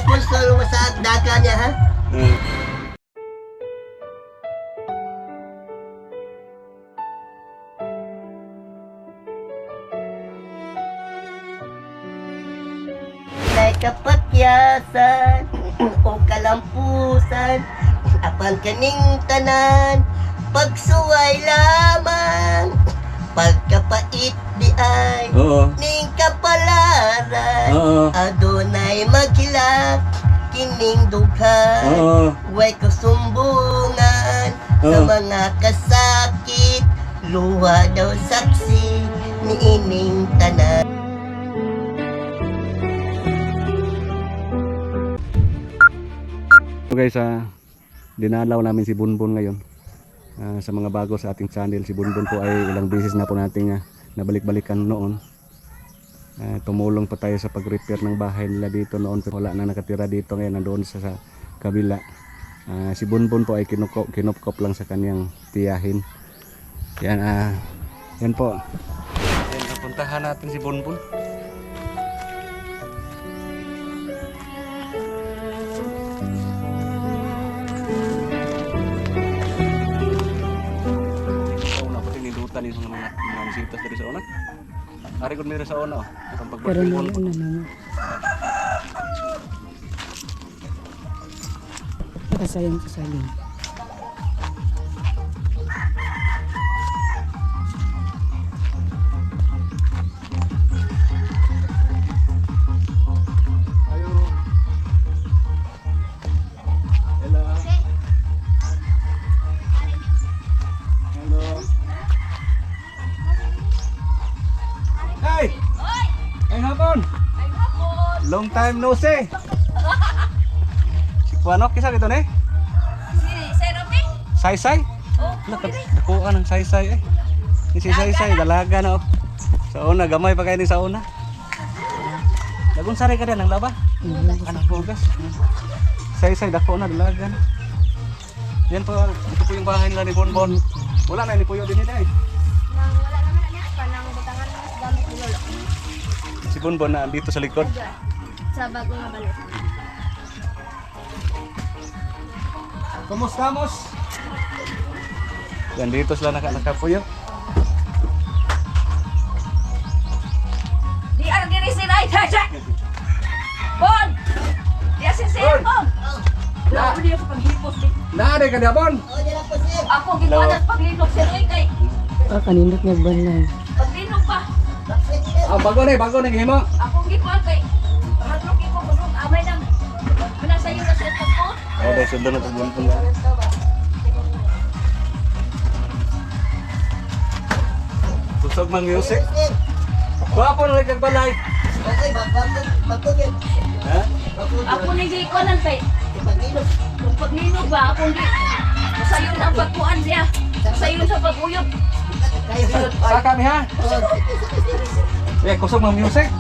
sponsor mo sa daga niya, ha? May kapakyasan o kalampusan apan kaning tanan pagsuway lamang pagkapait di ay Oo. ning kapalaran Oo. adunay maghilak kining dughan Oo. way kasumbungan sa Oo. mga kasakit luha daw saksi ni ining tanan. So guys, dinalaw namin si Bunbun ngayon. Sa mga bago sa ating channel, si Bunbun po ay ilang beses na po nating nabalik-balikan noon. Tumulong pa tayo sa pag-repair ng bahay nila dito noon, pero wala na nakatira dito ngayon, nandoon sa kabila. Si Bunbun po ay kinupkop lang sa kanyang tiyahin. Yan, yan po. Yan, napuntahan natin si Bunbun. Ni mga sitas dari sa una. Ari kun mira sa una oh. Itong pagpapilmon. Nakasayang sa saling. Long time no see. Si Kuanok, kisa dito ne? Si Seropi? Say-say? Oh, Nakuha ng say-say eh. Si say-say, dalaga na oh. Sa una, gamay pa kayo ni sa una. Nagunsari ka din ng laba? Anak bugas. Say-say, dako na, dalaga na. Yan po, ito po yung bahay nila ni Bonbon. Wala na, ni Puyo din nila eh. wala naman niya. Panang butangan ng gamit ni Lolo. Si Bonbon na dito sa likod. Sa bagong nga balit. Kumusta, Mos? Yan, dito sila nakapuyo. Di argiri si Rai, Jaja! Bon! Di asin si Bon! Lago niya sa paghipos di. Naade ka Bon? Ako ginawa ng paglinog si Roy kay. Kanindot niya banay. Paglinog pa. Bago na gihimo. Ako ginawa kay. Hadlok ko busog amay nang. Manasayo na siya sa po. Oh, dahil sundan na ito Bonbon. Kusog mang music. Guwapo na rin balay. Okay, bakit? Ha? Ako ni Jayconan kay. Kung paglinog ba ako di. Masayo na ang pagkuan niya. Masayo sa paguyod. Saka mi ha? Kusog mang music.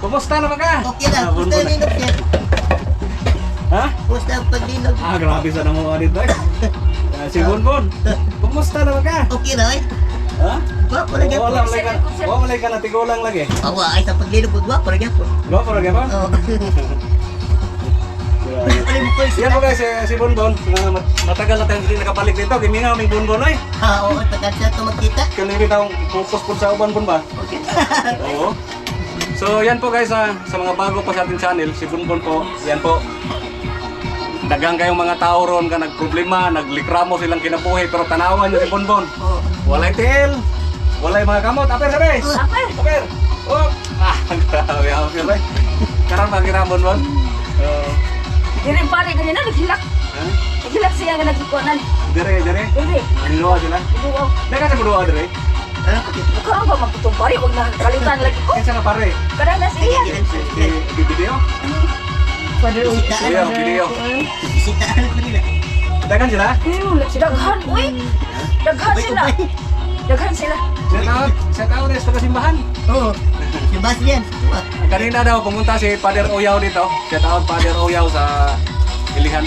Kumusta naman ka? Okay lang, kumusta ang linog yan? Ha? Kumusta ang paglinog? Grabe sa namuha dito eh. Si Bonbon, kumusta naman ka? Okay na eh. Ha? Gwapo na gyapon. Wala ka na tigulang lagi. Awa ay sa paglinog gwapo na gyapon. Gwapo na gyapon? Oo. Yan po guys, si Bonbon, matagal na tayong hindi nakabalik dito. Gimingaw may Bonbon ay. Oo, tagal siya ito magkita. Kung hindi tayong focus po sa uban ba? Okay. Oo. So yan po guys, sa mga bago pa sa ating channel, si Bonbon po, yan po. Dagang kayong mga tao ron ka nagproblema, naglikramo silang kinabuhi, pero tanawan nyo si Bonbon. Walay tiil, walay mga kamot. Aper sabi! Aper! Aper! Oh! Grabe, aper eh. Karang pagkira Bonbon. Diri pare ganina naghilak. Ha? Naghilak siya nga nagkuanan. Dire. Dili. Niluwa sila. Iduwa. Naka sa muduwa dire. Karon ba magtutong pare wag na kalitan lagi ko. Kinsa ka pare? Kada na siya. Di video? Padre Video. Sitaan ko nila. Dagan sila? Daghan, uy! Daghan sila! Daghan sila! Shout out sa kasimbahan. Oo. Yung bus yan. Kanina daw pumunta si Father Oyaw dito. Shout out Father Oyaw sa Ilihan.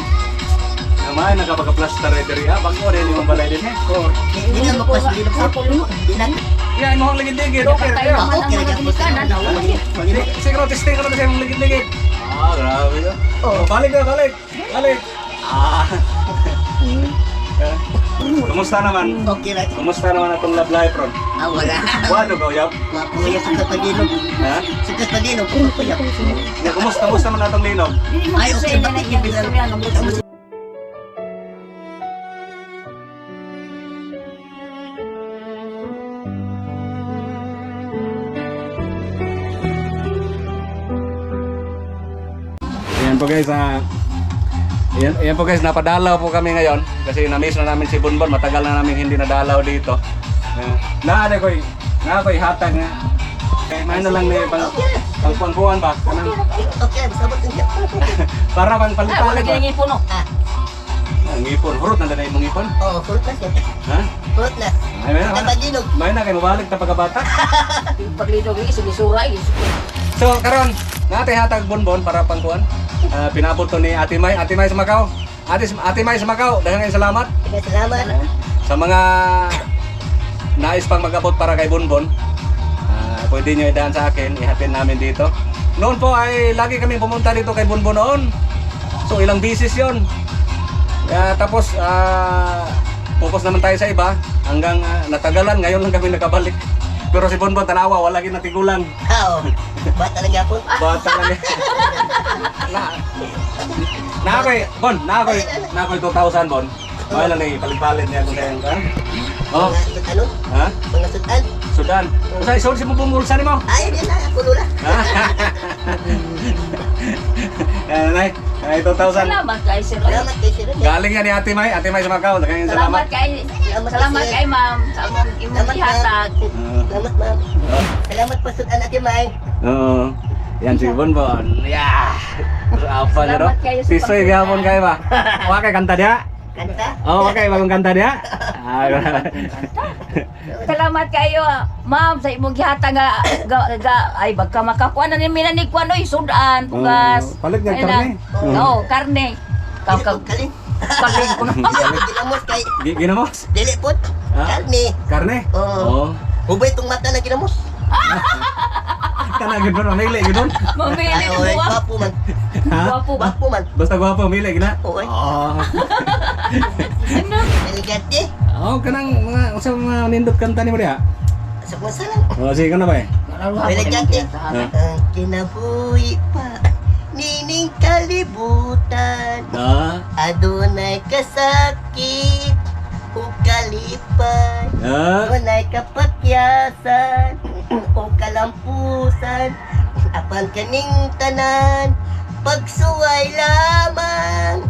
Naman, nakapag-plaster diri ha. Bago rin yung balay din eh. Hindi na magpaslinog sa pulo. Hindi na. Yan, mo ang ligid-ligid. Okay, Tayo kayo. naman ang mga ginikanan. Siguro testing ka na sa mong ligid-ligid. grabe yun. Oh. Balik na, balik. Balik. Ah. Kumusta naman? Okay right. Kumusta naman atong love life, Ron? Wala. Wado ka, Uyab? Kuya sukat paginog. Ha? Sukat paginog. Kuya. Kumusta naman atong linog? Ay, okay, bakit yung bilang? Ayan po guys, ayan po guys, napadalaw po kami ngayon kasi na-miss na namin si Bonbon, matagal na namin hindi nadalaw dito. Naada ko'y hatag nga. May na lang ni pangpuan ba? Kanang, Okay, sabot niya. para bang Ay, wala palit-palit ba? kayong ipon, no? Ang ngipon, hurot na na imong ngipon. Oh, fruit na siya. Ha? Fruit na. Ay, may Sukat na. paginog. May na kayo mabalik na pagkabata. Paglidog yung sulisuray. So, karon, natay hatag Bonbon para pangkuan. Pinabot to ni Ate May sa Macau. Ate May sa Macau, daghang kayong salamat. Salamat. Sa mga nais pang mag-abot para kay Bonbon, pwede nyo idaan sa akin, ihatid namin dito. Noon po ay lagi kami pumunta dito kay Bonbon noon. So ilang bisis yon. Tapos focus naman tayo sa iba hanggang natagalan, ngayon lang kami nakabalik. Pero si Bonbon tanawa, wala gid natigulang. Oo. Bata lang yapon. Bata lang. Nakoy 2,000 Bon. May lang ni palit-palit niya kung kaya ka. Oh, Ano? ha? Mga sudan. Sudan. Usay sol si mo bumulsa nimo. Ay, yun na. Ako lula. Nay, 2,000. Salamat kay Sir. Salamat kay Sir. Galing yan ni Ate May sa Macau. Daghang Salamat salamat. Salamat kay ma'am sa among imong Salamat, ihatag. Salamat, ma'am. Salamat pa sudan Ate May. Oo. Yan si Bonbon. Yeah. Apa niya do? Salamat kayo sa Sisoy gahapon kayo ba? Wa kay kanta dia? Kanta. Oh, okay, bagong kanta dia. Salamat kayo, ma'am, sa imong gihatag ay baka makakuha na ni minanig kuan oy sudan pugas. Palit niya Ay karne. na. Oo, karne. Kaw Kaling. kaling ko na. Ginamos kay Ginamos? dili pot. Ha? Karne. Karne? Oo. Ubay itong mata na ginamos. Kanagin ba? Mamili, gano'n? Mamili Ay, ng oy, buwak. gwapo man. Ha? Gwapo ba? Gwapo man. Basta gwapo, mamili, gina? Oy. Oo. Ano? Elegante. Oo, kanang mga, sa mga nindot kanta ni mo diha? Sa kung saan. Oo, sige ka na ba eh? Elegante. Ang kinabuhi pa. Nining kalibutan. Adunay kasakit. O kalipan. Adunay kapakyasan. O kalampusan. Apan kaning tanan. Pagsuway lamang.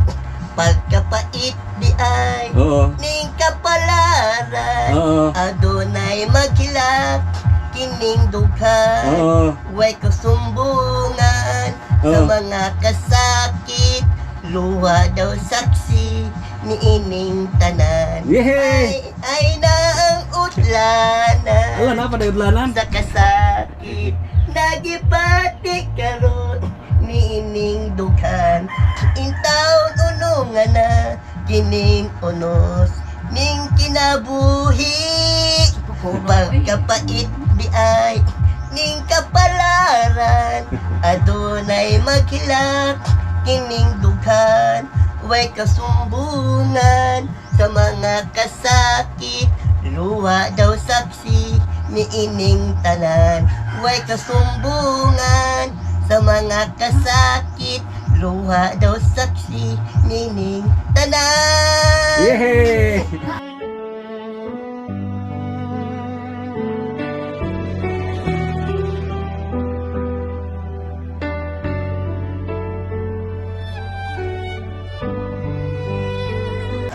Pagkapait di ay. Oo. Ning kapalaran. Oo. Adunay maghilak. Kining dughan. Oo. Way kasumbungan sa Oo. mga kasakit. Luha daw saksi ni ining tanan. Yehey! Ay na ang utlanan Ala, na pa na udlanan? sa kasakit. Nagipati karon ni ining dughan. Intaon unungan na kining unos. Ning kinabuhi pagkapait di ay ning kapalaran. Adunay maghilak kining dughan. Way kasumbungan sa mga kasakit. Luha daw saksi ni ining tanan. Way kasumbungan sa mga kasakit. Luha daw saksi ni ining tanan. Yehey!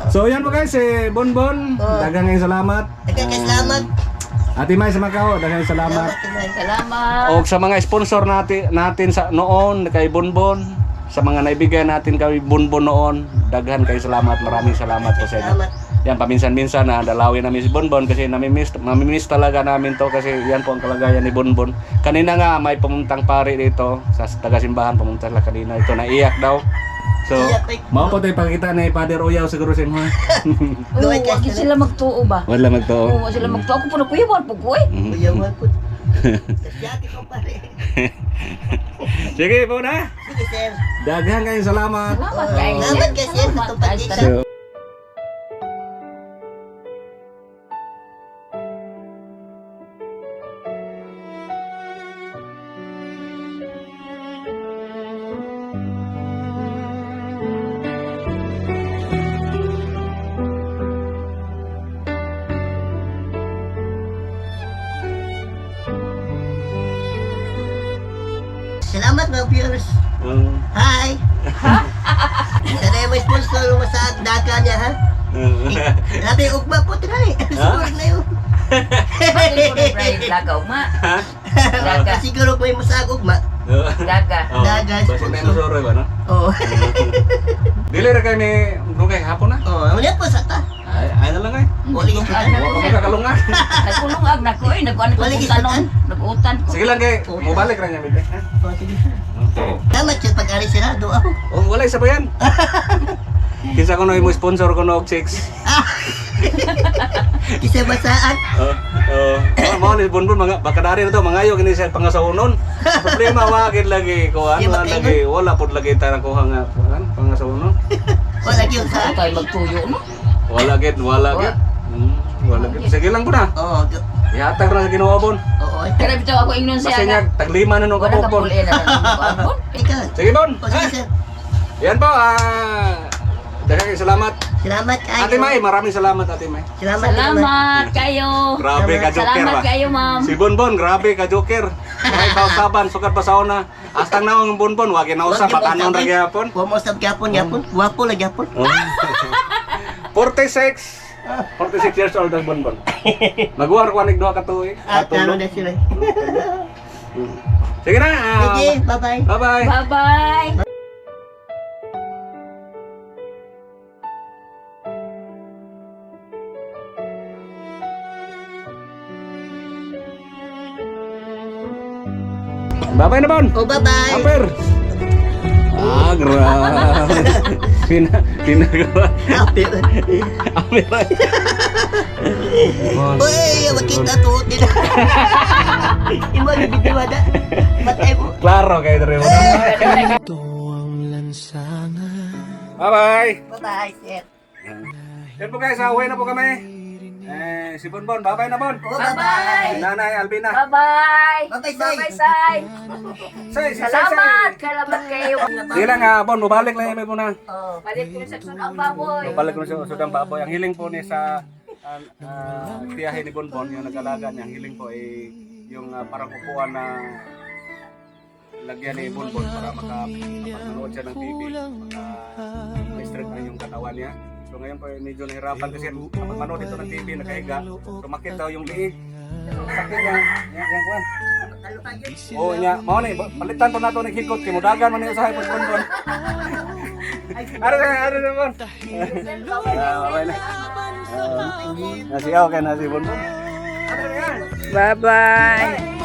So yan po guys, Bonbon, daghang kayong salamat. Nagkakasalamat. Ate May sa Macau, daghang kayong salamat. Salamat. O sa mga sponsor natin sa noon kay Bonbon, sa mga naibigay natin kay Bonbon noon, daghan kayo salamat, maraming salamat po sa inyo. Salamat. Yan, paminsan-minsan na dalawin namin si Bonbon kasi namimiss talaga namin to kasi yan po ang kalagayan ni Bonbon. Kanina nga may pumuntang pari dito sa taga-simbahan, pumunta sila kanina, ito naiyak daw. So, mao po tayo pakita ni Father Oyaw siguro sa inyo. Oo, wag sila magtuo ba? Wala magtuo. Oo, wag sila magtuo. Ako po na kuyawan po ko eh. Kuyawan po. Kasyaki ko pare. Sige po na. Sige sir. Daghan kayong salamat. Salamat kay Salamat kay sir sa itong pagkita. So, Salamat mga viewers. Hi! Sana yung may sponsor mo sa daga niya, ha? Grabe yung ugma po, tinali. Siguro na yun. Bakit ko na Brian lagaw ma? Daga. Siguro ko yung masag ugma. Daga. Daga, Basta sponsor. tayo masoro ba, no? Oo. Dili ra kay ni Brugay hapon na. Oo, ano po sa ta? Ay na lang ay. Wali yung Wa pa makakalungan. Nagkulungag na ko eh. Nagkuhan ko Walang utanon. isatan. Nag-utan ko. Sige lang kay mo balik ra niya bite. Oo, sige. Salamat siya pag-ari sirado ako. Oh, wala isa pa yan. Kinsa ko no mo sponsor ko no chicks. Kisay basaan. Mo ni bonbon mga bakadari na to mangayo kini sa pangasaunon. Problema wa gid lagi ko Di ano makaingon. lagi wala pud lagi ta ko hanga pangasaunon. Wala yung sa. Tayo magtuyo no? Wala gid. Wala gid. Sige lang po na. Oo, Ihatag na sa Ginoo bon. oo. Kaya bitaw ako ingnon Basta siya niya nga. taglima na nung Wala ka kapupon. pulin na lang. Ikaw. Sige bon. O sige sir. Yan po daghang salamat. Salamat kayo. Ate May, maraming salamat Ate May. Salamat. Salamat kayo. Grabe ka joker Salamat ba? kayo ma'am. Si Bonbon, grabe ka joker. May kausaban, sukat pa sa una. Astang na ang Bonbon, wag na usap, bakanon ra gyapon. Huwag mo usap gyapon, gyapon. Guwapo lang gyapon. 46 years old ang Bonbon. Magwar ko anig duha ka tuig. At ano na sila. Sige na. Sige, bye-bye. Bye-bye. Bye-bye. Bye-bye na Bon. Oh, bye-bye. Aper. Grabe. Pinagawa. Happy. Aper. Uy, makita to. Imo ni bitiwada. Patay mo. Klaro kayo rin. Bye-bye. Bye-bye, sir. Yan po guys, uwi na po kami. Si Bonbon, bye-bye na Bon. Oh, bye-bye. Si Nanay Albina. Bye-bye. Bye-bye, Sai. Bye-bye, Sai. Salamat. Salamat kayo. Di lang Bon, mabalik lang yung muna. Oh. Palit ko sa sunang baboy. Mabalik ko sa Sudang Baboy. Ang hiling po ni sa tiyahe ni Bonbon, yung nag-alaga niya, ang hiling po ay yung parang kukuha na lagyan ni Bonbon para makapanood siya ng TV. Maka-straight na yung katawan niya. So ngayon po medyo nahirapan kasi kapag manood ito ng TV, nakahiga, sumakit daw yung liig. Sakit yan. Yan kuwan. Oo niya. Mao ni, palitan po nato ng hikot. Kimudagan man yung usahay po ni Bonbon. Ano na Bon? Okay na. Nasiyaw ka na si Bonbon. Ano na yan? Bye-bye.